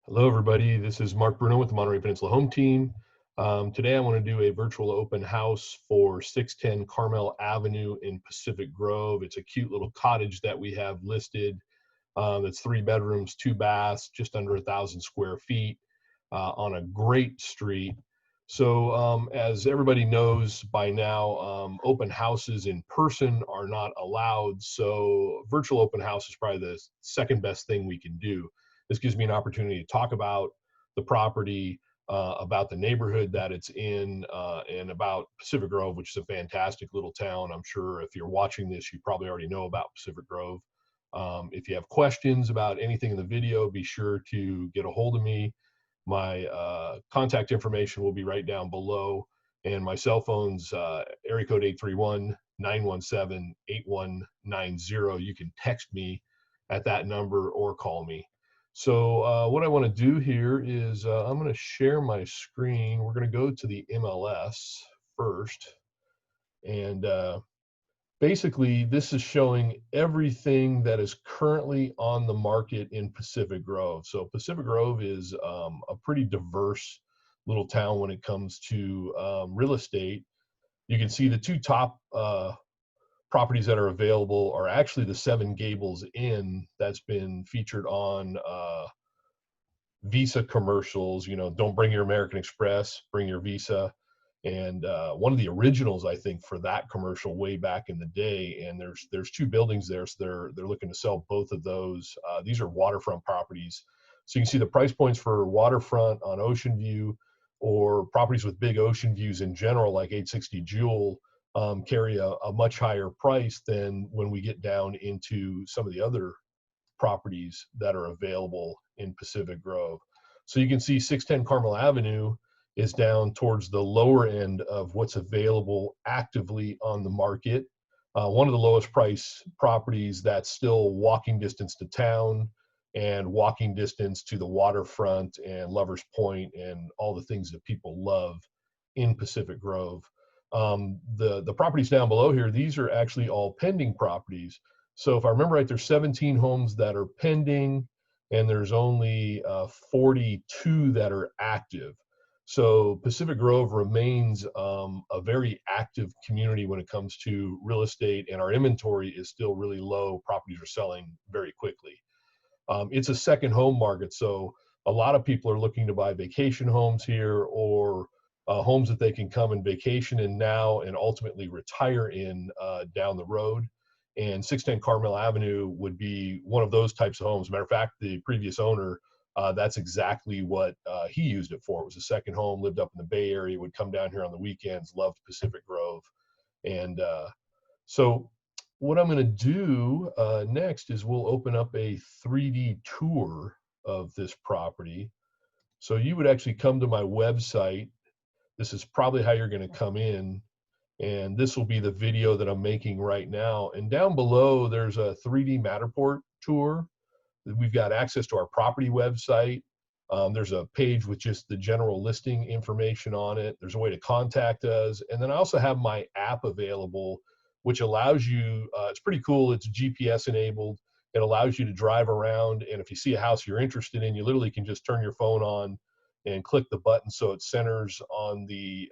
Hello, everybody. This is Mark Bruno with the Monterey Peninsula Home Team. Today, I want to do a virtual open house for 610 Carmel Avenue in Pacific Grove. It's a cute little cottage that we have listed. It's 3 bedrooms, 2 baths, just under 1,000 square feet on a great street. So, as everybody knows by now, open houses in person are not allowed. So, virtual open house is probably the second best thing we can do. This gives me an opportunity to talk about the property, about the neighborhood that it's in, and about Pacific Grove, which is a fantastic little town. I'm sure if you're watching this, you probably already know about Pacific Grove. If you have questions about anything in the video, be sure to get a hold of me. My contact information will be right down below, and my cell phone's area code 831-917-8190. You can text me at that number or call me. So what I want to do here is I'm going to share my screen. We're going to go to the MLS first, and basically this is showing everything that is currently on the market in Pacific Grove. So Pacific Grove is a pretty diverse little town when it comes to real estate. You can see the two top properties that are available are actually the Seven Gables Inn that's been featured on Visa commercials. You know, don't bring your American Express, bring your Visa. And one of the originals, I think, for that commercial way back in the day. And there's 2 buildings there, so they're looking to sell both of those. These are waterfront properties, so you can see the price points for waterfront on Ocean View, or properties with big ocean views in general, like 860 Jewel, carry a much higher price than when we get down into some of the other properties that are available in Pacific Grove. So you can see 610 Carmel Avenue is down towards the lower end of what's available actively on the market. One of the lowest price properties that's still walking distance to town and walking distance to the waterfront and Lovers Point and all the things that people love in Pacific Grove. The properties down below here, these are actually all pending properties. So if I remember right, there's 17 homes that are pending, and there's only 42 that are active. So Pacific Grove remains a very active community when it comes to real estate, and our inventory is still really low. Properties are selling very quickly. It's a second home market, so a lot of people are looking to buy vacation homes here, or homes that they can come and vacation in now and ultimately retire in down the road. And 610 Carmel Avenue would be one of those types of homes. Matter of fact, the previous owner, that's exactly what he used it for. It was a second home, lived up in the Bay Area, would come down here on the weekends, loved Pacific Grove. And so what I'm going to do next is we'll open up a 3D tour of this property. So you would actually come to my website. This is probably how you're going to come in. And this will be the video that I'm making right now. And down below, there's a 3D Matterport tour. We've got access to our property website. There's a page with just the general listing information on it. There's a way to contact us. And then I also have my app available, which allows you, it's pretty cool. It's GPS enabled. It allows you to drive around. And if you see a house you're interested in, you literally can just turn your phone on and click the button so it centers on the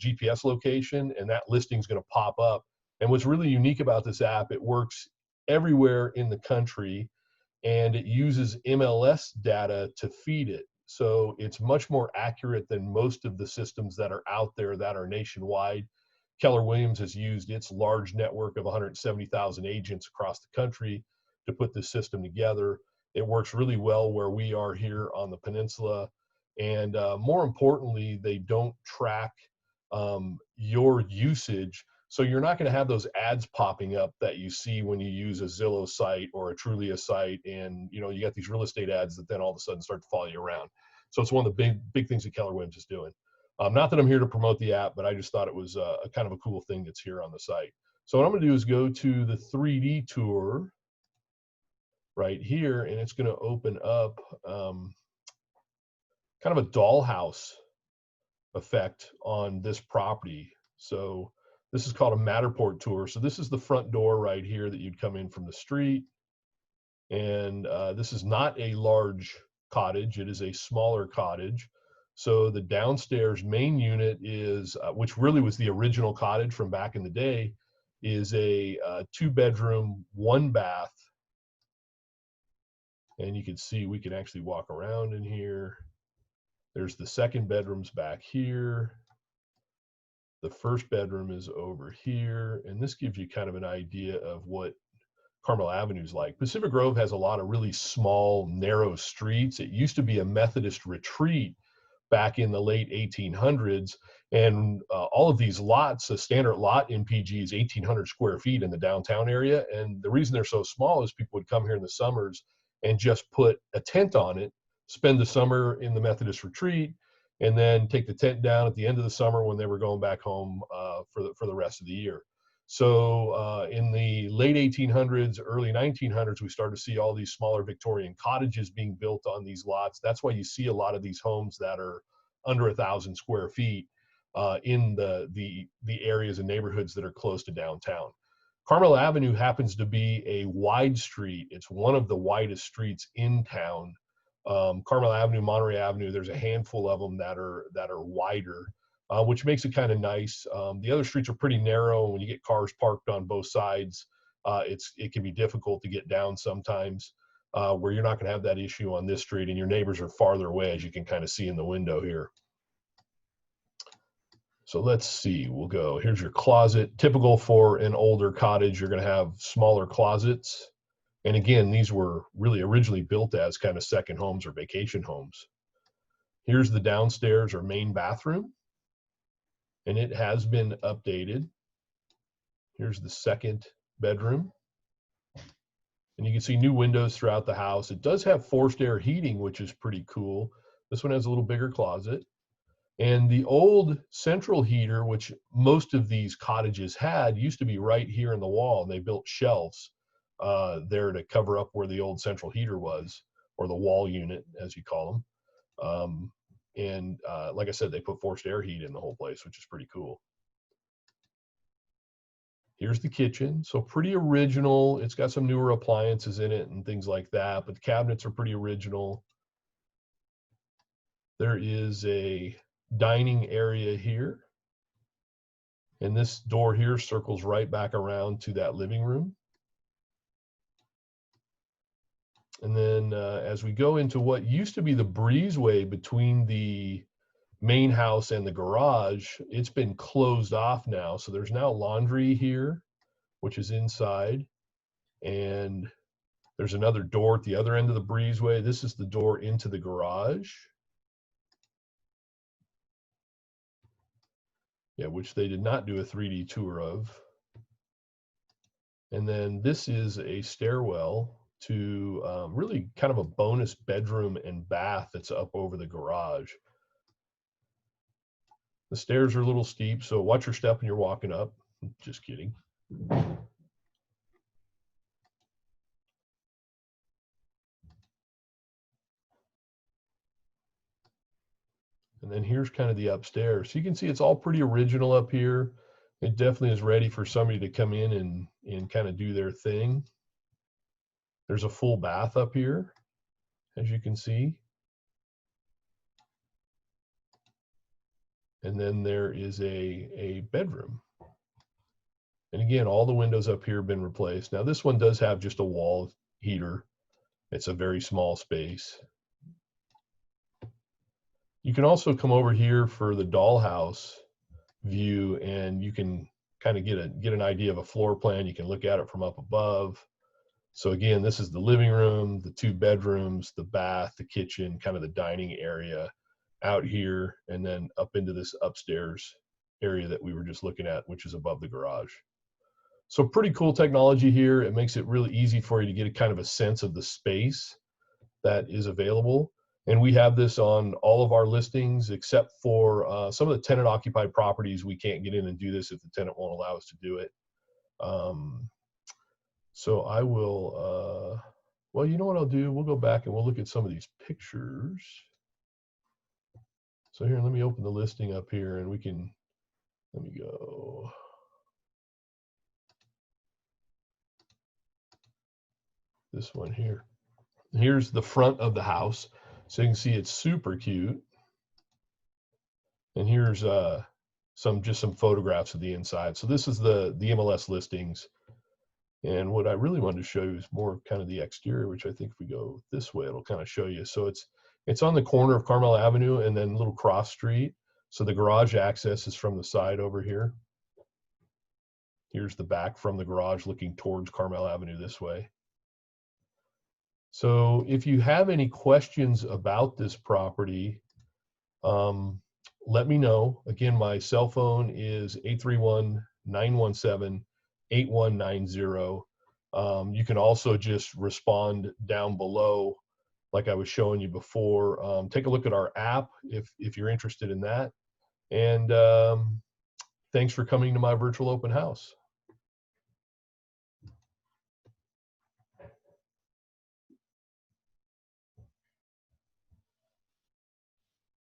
GPS location, and that listing is going to pop up. And what's really unique about this app, it works everywhere in the country, and it uses MLS data to feed it. So it's much more accurate than most of the systems that are out there that are nationwide. Keller Williams has used its large network of 170,000 agents across the country to put this system together. It works really well where we are here on the peninsula. And more importantly, they don't track your usage. So you're not going to have those ads popping up that you see when you use a Zillow site or a Trulia site. And, you know, you got these real estate ads that then all of a sudden start to follow you around. So it's one of the big things that Keller Williams is doing. Not that I'm here to promote the app, but I just thought it was a kind of a cool thing that's here on the site. So what I'm going to do is go to the 3D tour right here, and it's going to open up kind of a dollhouse effect on this property. So this is called a Matterport tour. So this is the front door right here that you'd come in from the street. And this is not a large cottage. It is a smaller cottage. So the downstairs main unit is, which really was the original cottage from back in the day, is a 2-bedroom, 1-bath. And you can see we can actually walk around in here. There's the second bedrooms back here. The first bedroom is over here. And this gives you kind of an idea of what Carmel Avenue is like. Pacific Grove has a lot of really small, narrow streets. It used to be a Methodist retreat back in the late 1800s. And all of these lots, a standard lot in PG is 1,800 square feet in the downtown area. And the reason they're so small is people would come here in the summers and just put a tent on it, spend the summer in the Methodist retreat, and then take the tent down at the end of the summer when they were going back home for the rest of the year. So in the late 1800s, early 1900s, we started to see all these smaller Victorian cottages being built on these lots. That's why you see a lot of these homes that are under 1,000 square feet in the areas and neighborhoods that are close to downtown. Carmel Avenue happens to be a wide street. It's one of the widest streets in town. Carmel Avenue, Monterey Avenue, there's a handful of them that are wider. Which makes it kind of nice. The other streets are pretty narrow. When you get cars parked on both sides, it can be difficult to get down sometimes, where you're not going to have that issue on this street, and your neighbors are farther away, as you can kind of see in the window here. So let's see, we'll go. Here's your closet. Typical for an older cottage, you're going to have smaller closets. And again, these were really originally built as kind of second homes or vacation homes. Here's the downstairs or main bathroom. And it has been updated. Here's the second bedroom. And you can see new windows throughout the house. It does have forced air heating, which is pretty cool. This one has a little bigger closet. And the old central heater, which most of these cottages had, used to be right here in the wall. And they built shelves there to cover up where the old central heater was, or the wall unit, as you call them. And like I said, they put forced air heat in the whole place, which is pretty cool. Here's the kitchen. So pretty original. It's got some newer appliances in it and things like that, but the cabinets are pretty original. There is a dining area here. And this door here circles right back around to that living room. And then as we go into what used to be the breezeway between the main house and the garage, it's been closed off now. So there's now laundry here, which is inside. And there's another door at the other end of the breezeway. This is the door into the garage. Yeah, which they did not do a 3D tour of. And then this is a stairwell to really kind of a bonus bedroom and bath that's up over the garage. The stairs are a little steep, so watch your step when you're walking up. Just kidding. And then here's kind of the upstairs. So you can see it's all pretty original up here. It definitely is ready for somebody to come in and kind of do their thing. There's a full bath up here, as you can see. And then there is a bedroom. And again, all the windows up here have been replaced. Now this one does have just a wall heater. It's a very small space. You can also come over here for the dollhouse view, and you can kind of get an idea of a floor plan. You can look at it from up above. So again, this is the living room, the 2 bedrooms, the bath, the kitchen, kind of the dining area out here, and then up into this upstairs area that we were just looking at, which is above the garage. So pretty cool technology here. It makes it really easy for you to get a kind of a sense of the space that is available. And we have this on all of our listings, except for some of the tenant occupied properties. We can't get in and do this if the tenant won't allow us to do it. So I will, well, you know what I'll do? We'll go back and we'll look at some of these pictures. So here, let me open the listing up here and we can, let me go. This one here. Here's the front of the house. So you can see it's super cute. And here's just some photographs of the inside. So this is the MLS listings. And what I really wanted to show you is more kind of the exterior, which I think if we go this way, it'll kind of show you. So it's on the corner of Carmel Avenue and then little cross street. So the garage access is from the side over here. Here's the back from the garage looking towards Carmel Avenue this way. So if you have any questions about this property, let me know. Again, my cell phone is 831-917-8190. You can also just respond down below like I was showing you before. Take a look at our app if you're interested in that. And thanks for coming to my virtual open house.